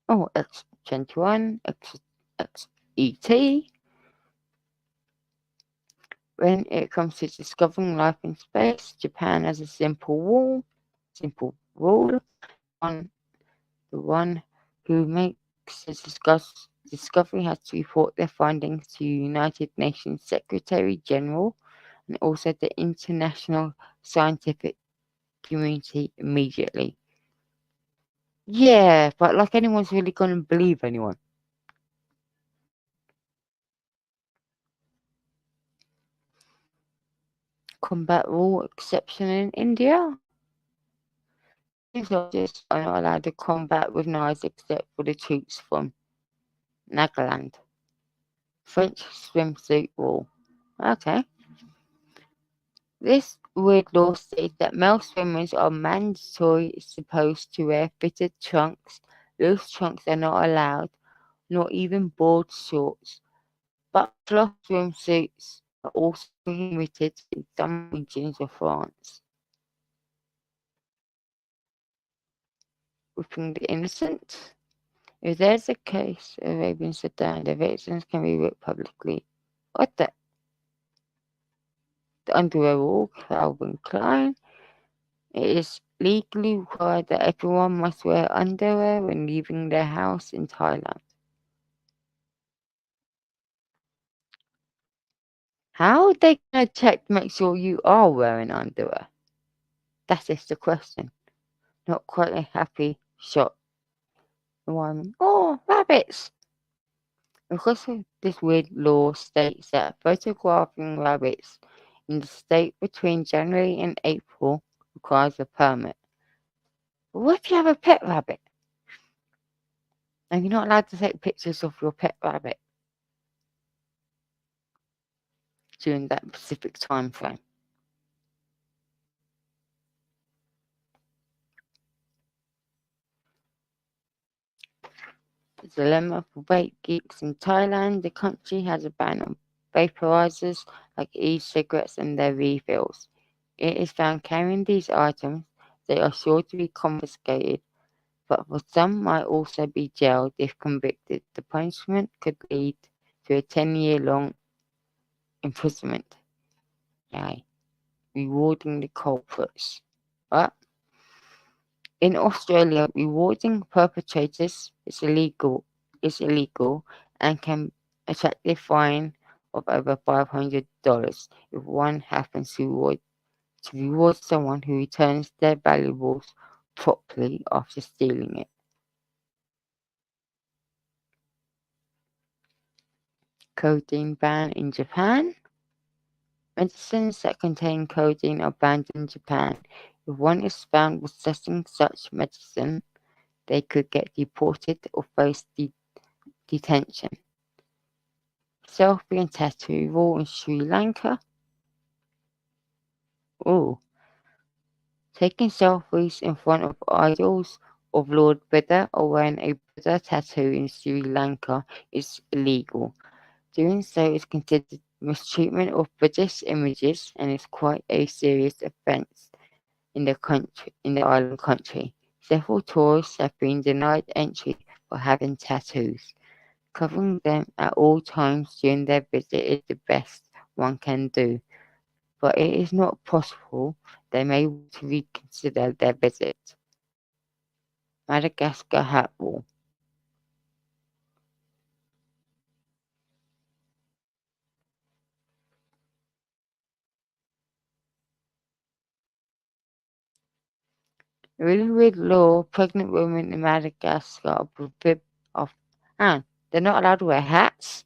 Oh, X21, XET. When it comes to discovering life in space, Japan has a simple rule. On the one who makes the discovery has to report their findings to United Nations Secretary General and also the international scientific community immediately. Yeah, but like anyone's really going to believe anyone. Combat rule exception in India. Soldiers are not allowed to combat with knives except for the troops from Nagaland. French swimsuit rule. Okay. This weird law states that male swimmers are mandatory supposed to wear fitted trunks. Loose trunks are not allowed, nor even board shorts. But cloth swimsuits are also permitted in some regions of France. Whipping the innocent. If there's a case of Arabian Sudan, the victims can be whipped publicly. What the underwear rule, Calvin Klein. It is legally required that everyone must wear underwear when leaving their house in Thailand. How are they going to check to make sure you are wearing underwear? That is the question. Not quite a happy shot. One, oh, rabbits! Because of this weird law states that photographing rabbits in the state between January and April requires a permit. But what if you have a pet rabbit and you're not allowed to take pictures of your pet rabbit during that specific time frame? The dilemma for vape geeks in Thailand, the country has a ban on vaporizers like e-cigarettes and their refills. It is found carrying these items, they are sure to be confiscated, but for some might also be jailed if convicted. The punishment could lead to a 10-year-long imprisonment. Yay. Rewarding the culprits. But in Australia, rewarding perpetrators is illegal and can attract a fine of over $500 if one happens to reward someone who returns their valuables properly after stealing it. Codeine ban in Japan. Medicines that contain codeine are banned in Japan. If one is found possessing such medicine, they could get deported or face detention. Selfie and tattoo rule in Sri Lanka. Oh, taking selfies in front of idols of Lord Buddha or wearing a Buddha tattoo in Sri Lanka is illegal. Doing so is considered mistreatment of Buddhist images and is quite a serious offence in the island country. Several tourists have been denied entry for having tattoos. Covering them at all times during their visit is the best one can do, but it is not possible they may want to reconsider their visit. Madagascar hat wall. A really weird law, pregnant women in Madagascar are prohibited of and they're not allowed to wear hats.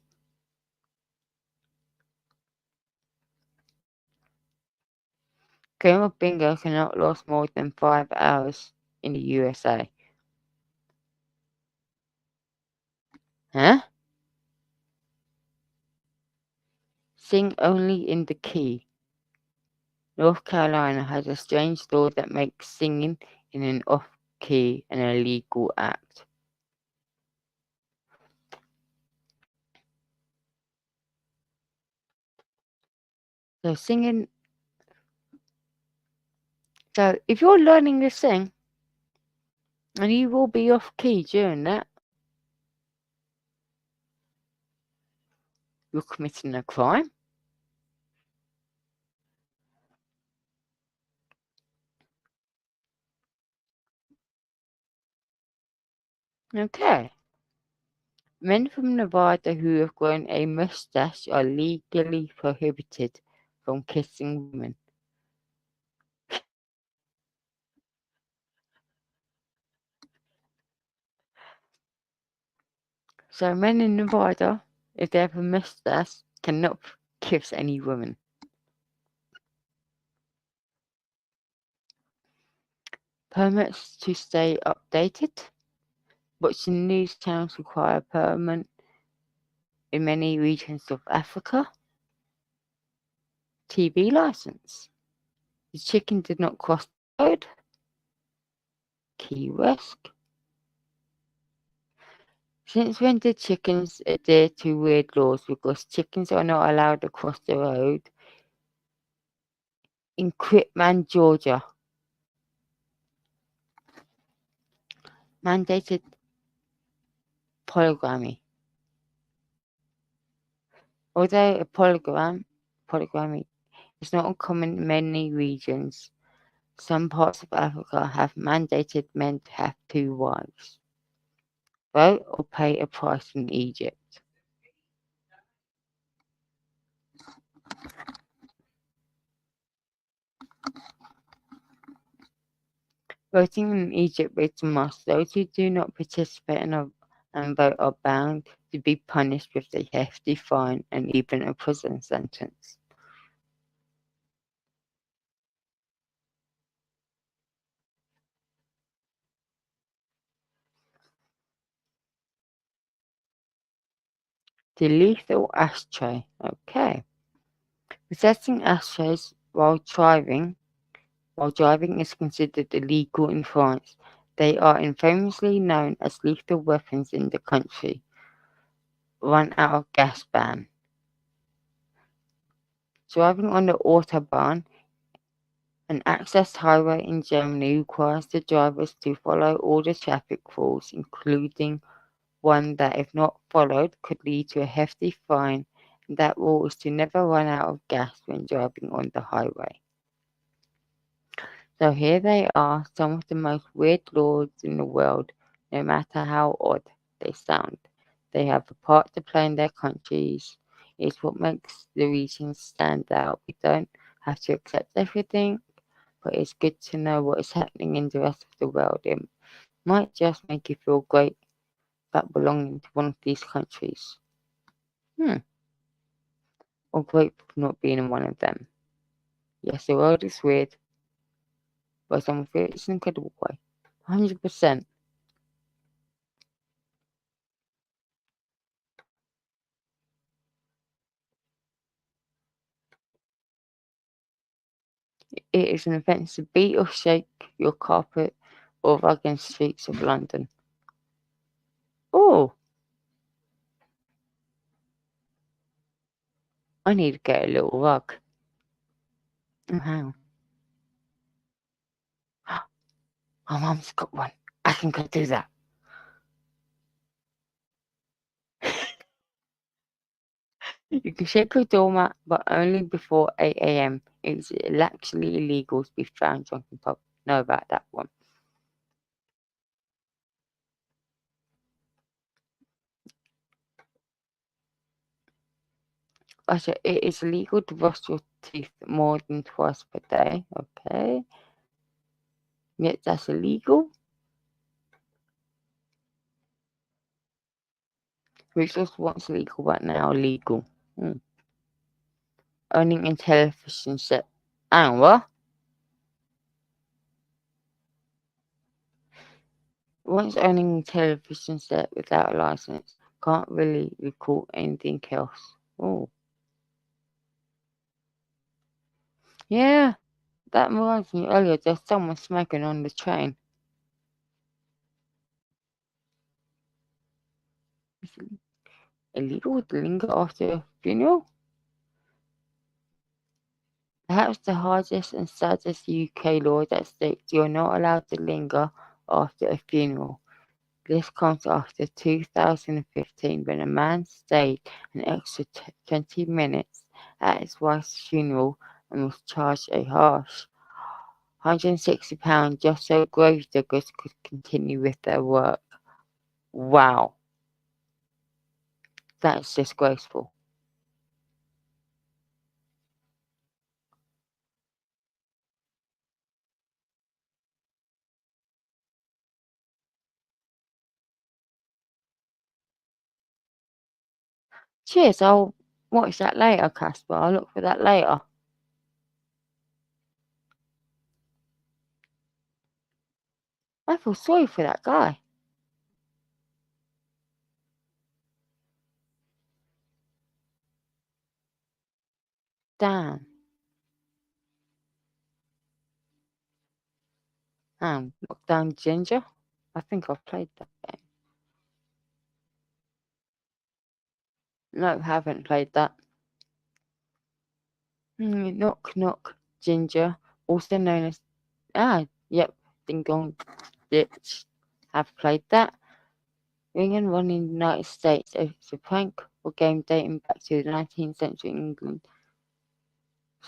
Game of bingo cannot last more than 5 hours in the USA. Huh? Sing only in the key. North Carolina has a strange law that makes singing in an off-key an illegal act. So singing. So if you're learning to sing and you will be off key during that, you're committing a crime. Okay. Men from Nevada who have grown a mustache are legally prohibited from kissing women. So men in Nevada, if they have a mustache, cannot kiss any woman. Permits to stay updated. Watching news channels require a permit in many regions of Africa. TV license. The chicken did not cross the road. Key risk. Since when did chickens adhere to weird laws? Because chickens are not allowed across the road in Quitman, Georgia. Mandated polygamy. Although polygamy is not uncommon in many regions, some parts of Africa have mandated men to have 2 wives. Vote or pay a price in Egypt. Voting in Egypt is a must. Those who do not participate and vote are bound to be punished with a hefty fine and even a prison sentence. The lethal ashtray. Okay. Possessing ashtrays while driving is considered illegal in France. They are infamously known as lethal weapons in the country. Run out of gas ban. Driving on the Autobahn, an access highway in Germany, requires the drivers to follow all the traffic rules, including one that, if not followed, could lead to a hefty fine. And that rule is to never run out of gas when driving on the highway. So here they are, some of the most weird laws in the world, no matter how odd they sound. They have a part to play in their countries. It's what makes the regions stand out. We don't have to accept everything, but it's good to know what is happening in the rest of the world. It might just make you feel great about belonging to one of these countries. Or grateful for not being in one of them. Yes, the world is weird, but some of it is an incredible way. 100%. It is an offence to beat or shake your carpet or rug in streets of London. Oh, I need to get a little rug. Oh, how? My mum's got one. I can go do that. You can shake your doormat, but only before 8 a.m. It's actually illegal to be found drunk in pub. Know about that one. But it is illegal to brush your teeth more than twice per day. Okay. Yet that's illegal. Which was once legal, but now illegal. Owning a television set. And what? Once owning a television set without a license, can't really record anything else. Oh, yeah, that reminds me earlier there's someone smoking on the train. Is it illegal to linger after a funeral? Perhaps the hardest and saddest UK law that states you're not allowed to linger after a funeral. This comes after 2015 when a man stayed an extra 20 minutes at his wife's funeral and was charged a harsh £160 just so grave diggers could continue with their work. Wow, that's disgraceful. Cheers, I'll watch that later, Casper. I'll look for that later. I feel sorry for that guy. Damn. Lockdown Ginger. I think I've played that game. No, haven't played that. Knock Knock Ginger, also known as yep, Ding Dong Ditch. Have played that. Ring and Run in the United States. It's a prank or game dating back to the 19th century England.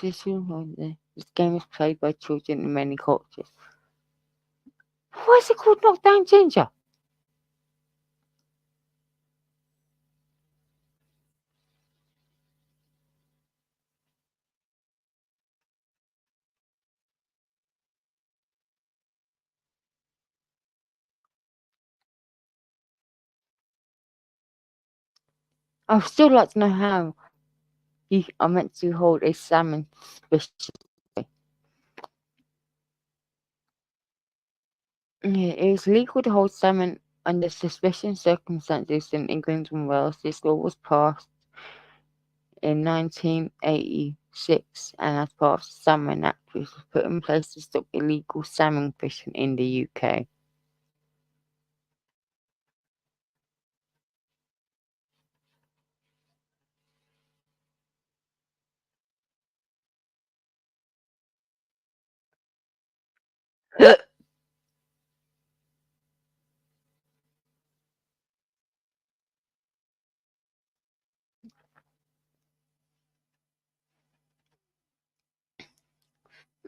This game is played by children in many cultures. Why is it called Knockdown Ginger? I'd still like to know how you are meant to hold a salmon suspiciously. Yeah, it is legal to hold salmon under suspicious circumstances in England and Wales. This law was passed in 1986 and as part of the Salmon Act, which was put in place to stop illegal salmon fishing in the UK.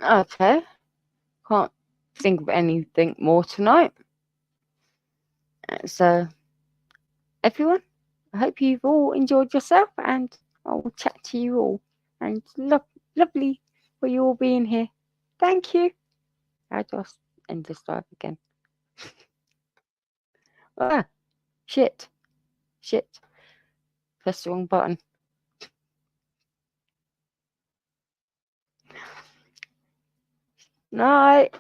Okay, can't think of anything more tonight. So, everyone, I hope you've all enjoyed yourself and I will chat to you all. And lovely for you all being here. Thank you. I'll just end this live again. Ah, shit. Press the wrong button. Night.